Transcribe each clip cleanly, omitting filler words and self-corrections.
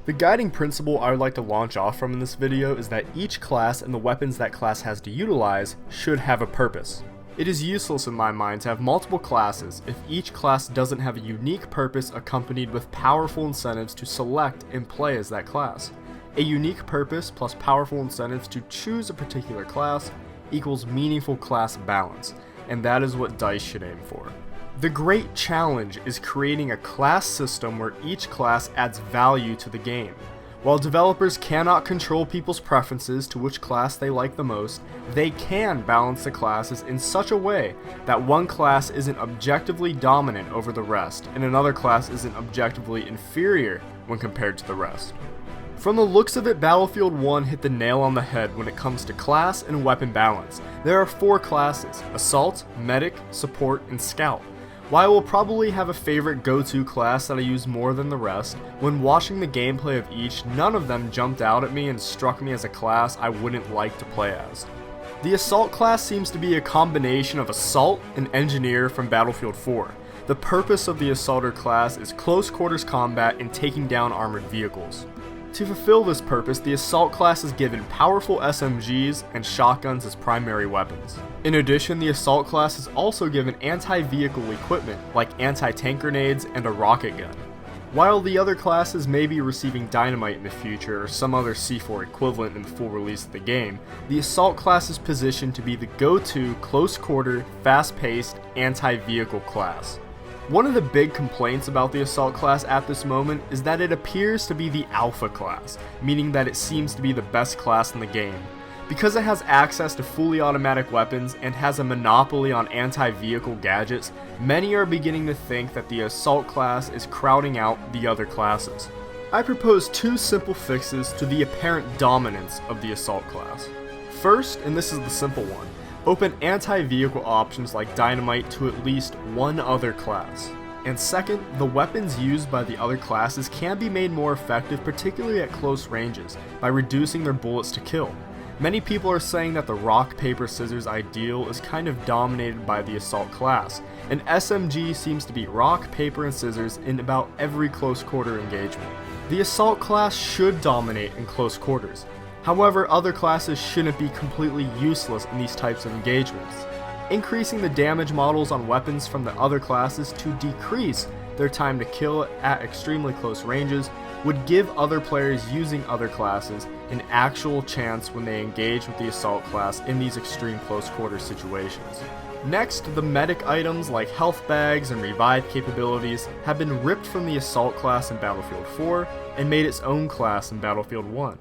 The guiding principle I would like to launch off from in this video is that each class and the weapons that class has to utilize should have a purpose. It is useless in my mind to have multiple classes if each class doesn't have a unique purpose accompanied with powerful incentives to select and play as that class. A unique purpose plus powerful incentives to choose a particular class equals meaningful class balance, and that is what DICE should aim for. The great challenge is creating a class system where each class adds value to the game. While developers cannot control people's preferences to which class they like the most, they can balance the classes in such a way that one class isn't objectively dominant over the rest, and another class isn't objectively inferior when compared to the rest. From the looks of it, Battlefield 1 hit the nail on the head when it comes to class and weapon balance. There are 4 classes: Assault, Medic, Support, and Scout. While I will probably have a favorite go-to class that I use more than the rest, when watching the gameplay of each, none of them jumped out at me and struck me as a class I wouldn't like to play as. The Assault class seems to be a combination of Assault and Engineer from Battlefield 4. The purpose of the Assaulter class is close quarters combat and taking down armored vehicles. To fulfill this purpose, the Assault class is given powerful SMGs and shotguns as primary weapons. In addition, the Assault class is also given anti-vehicle equipment like anti-tank grenades and a rocket gun. While the other classes may be receiving dynamite in the future or some other C4 equivalent in the full release of the game, the Assault class is positioned to be the go-to close-quarter, fast-paced, anti-vehicle class. One of the big complaints about the Assault class at this moment is that it appears to be the alpha class, meaning that it seems to be the best class in the game. Because it has access to fully automatic weapons and has a monopoly on anti-vehicle gadgets, many are beginning to think that the Assault class is crowding out the other classes. I propose 2 simple fixes to the apparent dominance of the Assault class. First, and this is the simple one, open anti-vehicle options like dynamite to at least one other class. And second, the weapons used by the other classes can be made more effective, particularly at close ranges, by reducing their bullets to kill. Many people are saying that the rock, paper, scissors ideal is kind of dominated by the Assault class, and SMG seems to be rock, paper, and scissors in about every close quarter engagement. The Assault class should dominate in close quarters. However, other classes shouldn't be completely useless in these types of engagements. Increasing the damage models on weapons from the other classes to decrease their time to kill at extremely close ranges would give other players using other classes an actual chance when they engage with the Assault class in these extreme close quarter situations. Next, the medic items like health bags and revive capabilities have been ripped from the Assault class in Battlefield 4 and made its own class in Battlefield 1.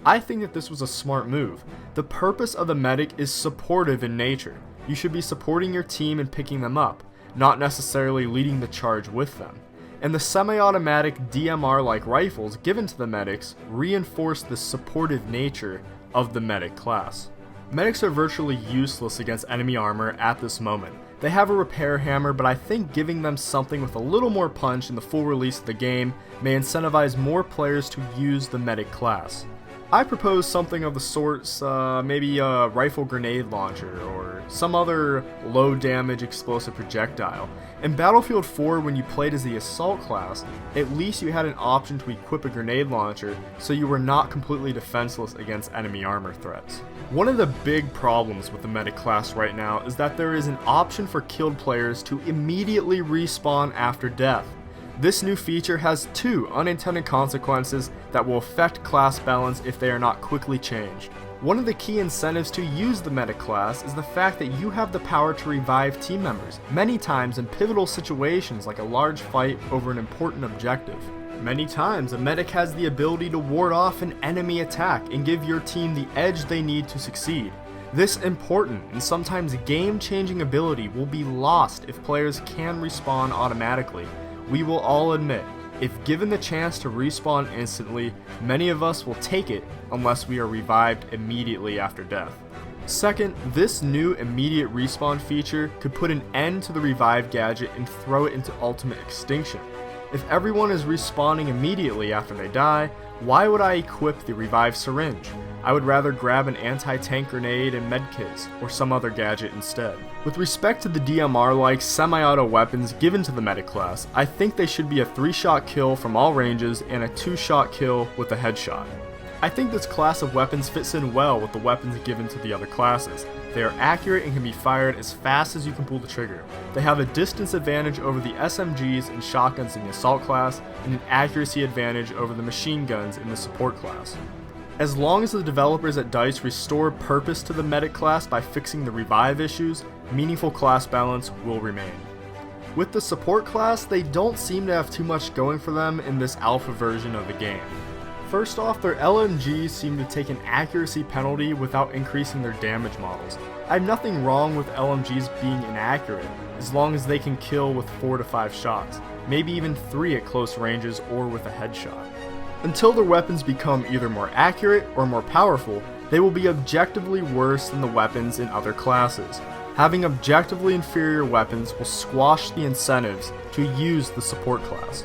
I think that this was a smart move. The purpose of the medic is supportive in nature. You should be supporting your team and picking them up, not necessarily leading the charge with them. And the semi-automatic DMR-like rifles given to the medics reinforce the supportive nature of the medic class. Medics are virtually useless against enemy armor at this moment. They have a repair hammer, but I think giving them something with a little more punch in the full release of the game may incentivize more players to use the medic class. I propose something of the sorts, maybe a rifle grenade launcher or some other low damage explosive projectile. In Battlefield 4, when you played as the Assault class, at least you had an option to equip a grenade launcher so you were not completely defenseless against enemy armor threats. One of the big problems with the medic class right now is that there is an option for killed players to immediately respawn after death. This new feature has 2 unintended consequences that will affect class balance if they are not quickly changed. One of the key incentives to use the medic class is the fact that you have the power to revive team members, many times in pivotal situations like a large fight over an important objective. Many times, a medic has the ability to ward off an enemy attack and give your team the edge they need to succeed. This important and sometimes game-changing ability will be lost if players can respawn automatically. We will all admit, if given the chance to respawn instantly, many of us will take it unless we are revived immediately after death. Second, this new immediate respawn feature could put an end to the revive gadget and throw it into ultimate extinction. If everyone is respawning immediately after they die, why would I equip the revive syringe? I would rather grab an anti-tank grenade and medkits, or some other gadget instead. With respect to the DMR-like semi-auto weapons given to the medic class, I think they should be a 3-shot kill from all ranges and a 2-shot kill with a headshot. I think this class of weapons fits in well with the weapons given to the other classes. They are accurate and can be fired as fast as you can pull the trigger. They have a distance advantage over the SMGs and shotguns in the assault class, and an accuracy advantage over the machine guns in the support class. As long as the developers at DICE restore purpose to the medic class by fixing the revive issues, meaningful class balance will remain. With the support class, they don't seem to have too much going for them in this alpha version of the game. First off, their LMGs seem to take an accuracy penalty without increasing their damage models. I have nothing wrong with LMGs being inaccurate, as long as they can kill with 4 to 5 shots, maybe even 3 at close ranges or with a headshot. Until their weapons become either more accurate or more powerful, they will be objectively worse than the weapons in other classes. Having objectively inferior weapons will squash the incentives to use the support class.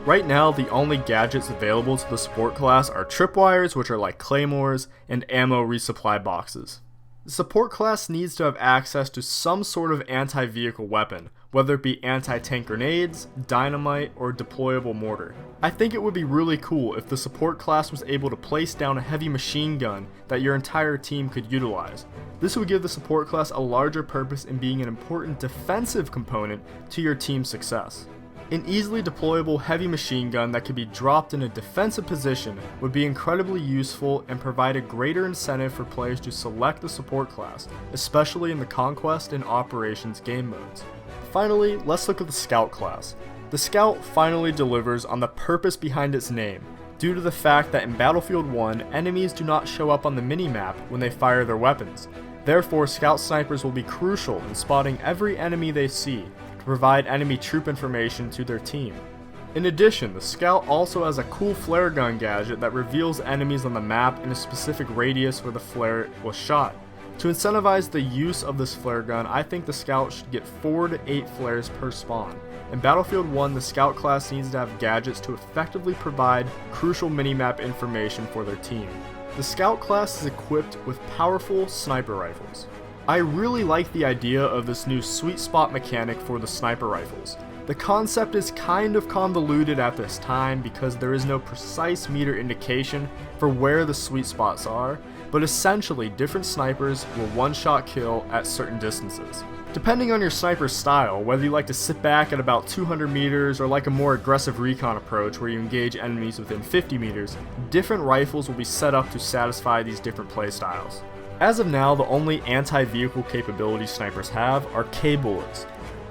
Right now, the only gadgets available to the support class are tripwires, which are like claymores, and ammo resupply boxes. The support class needs to have access to some sort of anti-vehicle weapon, whether it be anti-tank grenades, dynamite, or deployable mortar. I think it would be really cool if the support class was able to place down a heavy machine gun that your entire team could utilize. This would give the support class a larger purpose in being an important defensive component to your team's success. An easily deployable heavy machine gun that could be dropped in a defensive position would be incredibly useful and provide a greater incentive for players to select the support class, especially in the Conquest and Operations game modes. Finally, let's look at the Scout class. The Scout finally delivers on the purpose behind its name, due to the fact that in Battlefield 1, enemies do not show up on the minimap when they fire their weapons. Therefore, Scout snipers will be crucial in spotting every enemy they see, provide enemy troop information to their team. In addition, the Scout also has a cool flare gun gadget that reveals enemies on the map in a specific radius where the flare was shot. To incentivize the use of this flare gun, I think the Scout should get 4 to 8 flares per spawn. In Battlefield 1, the Scout class needs to have gadgets to effectively provide crucial minimap information for their team. The Scout class is equipped with powerful sniper rifles. I really like the idea of this new sweet spot mechanic for the sniper rifles. The concept is kind of convoluted at this time because there is no precise meter indication for where the sweet spots are, but essentially different snipers will one-shot kill at certain distances. Depending on your sniper style, whether you like to sit back at about 200 meters or like a more aggressive recon approach where you engage enemies within 50 meters, different rifles will be set up to satisfy these different playstyles. As of now, the only anti-vehicle capability snipers have are K-bullets.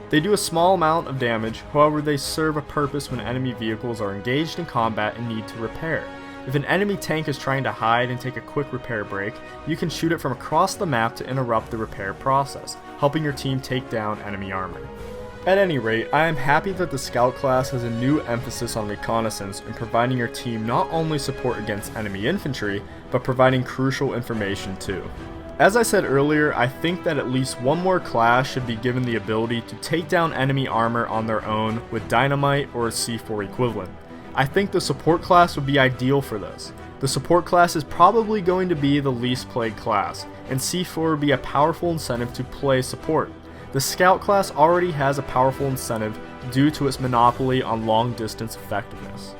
They do a small amount of damage, however they serve a purpose when enemy vehicles are engaged in combat and need to repair. If an enemy tank is trying to hide and take a quick repair break, you can shoot it from across the map to interrupt the repair process, helping your team take down enemy armor. At any rate, I am happy that the Scout class has a new emphasis on reconnaissance and providing your team not only support against enemy infantry, but providing crucial information too. As I said earlier, I think that at least one more class should be given the ability to take down enemy armor on their own with dynamite or a C4 equivalent. I think the support class would be ideal for this. The support class is probably going to be the least played class, and C4 would be a powerful incentive to play support. The Scout class already has a powerful incentive due to its monopoly on long-distance effectiveness.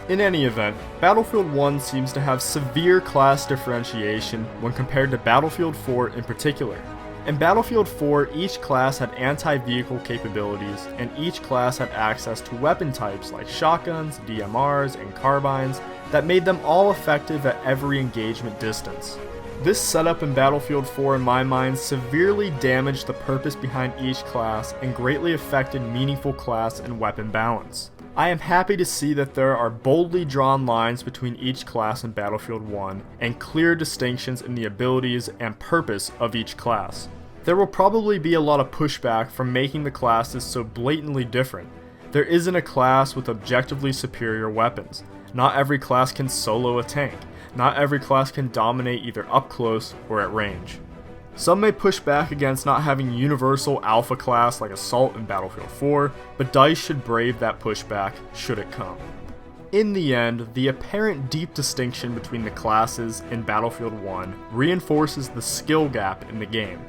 In any event, Battlefield 1 seems to have severe class differentiation when compared to Battlefield 4 in particular. In Battlefield 4, each class had anti-vehicle capabilities, and each class had access to weapon types like shotguns, DMRs, and carbines that made them all effective at every engagement distance. This setup in Battlefield 4 in my mind severely damaged the purpose behind each class and greatly affected meaningful class and weapon balance. I am happy to see that there are boldly drawn lines between each class in Battlefield 1 and clear distinctions in the abilities and purpose of each class. There will probably be a lot of pushback from making the classes so blatantly different. There isn't a class with objectively superior weapons. Not every class can solo a tank. Not every class can dominate either up close or at range. Some may push back against not having universal alpha class like Assault in Battlefield 4, but DICE should brave that pushback should it come. In the end, the apparent deep distinction between the classes in Battlefield 1 reinforces the skill gap in the game.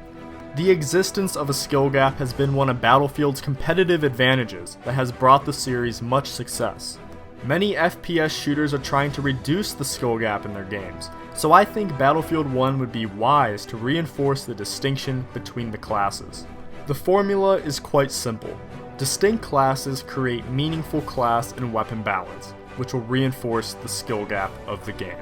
The existence of a skill gap has been one of Battlefield's competitive advantages that has brought the series much success. Many FPS shooters are trying to reduce the skill gap in their games, so I think Battlefield 1 would be wise to reinforce the distinction between the classes. The formula is quite simple. Distinct classes create meaningful class and weapon balance, which will reinforce the skill gap of the game.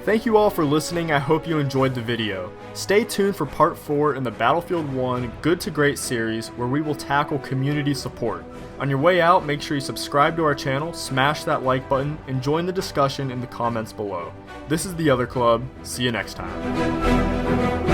Thank you all for listening. I hope you enjoyed the video. Stay tuned for part 4 in the Battlefield 1 Good to Great series, where we will tackle community support. On your way out, make sure you subscribe to our channel, smash that like button, and join the discussion in the comments below. This is The Other Club. See you next time.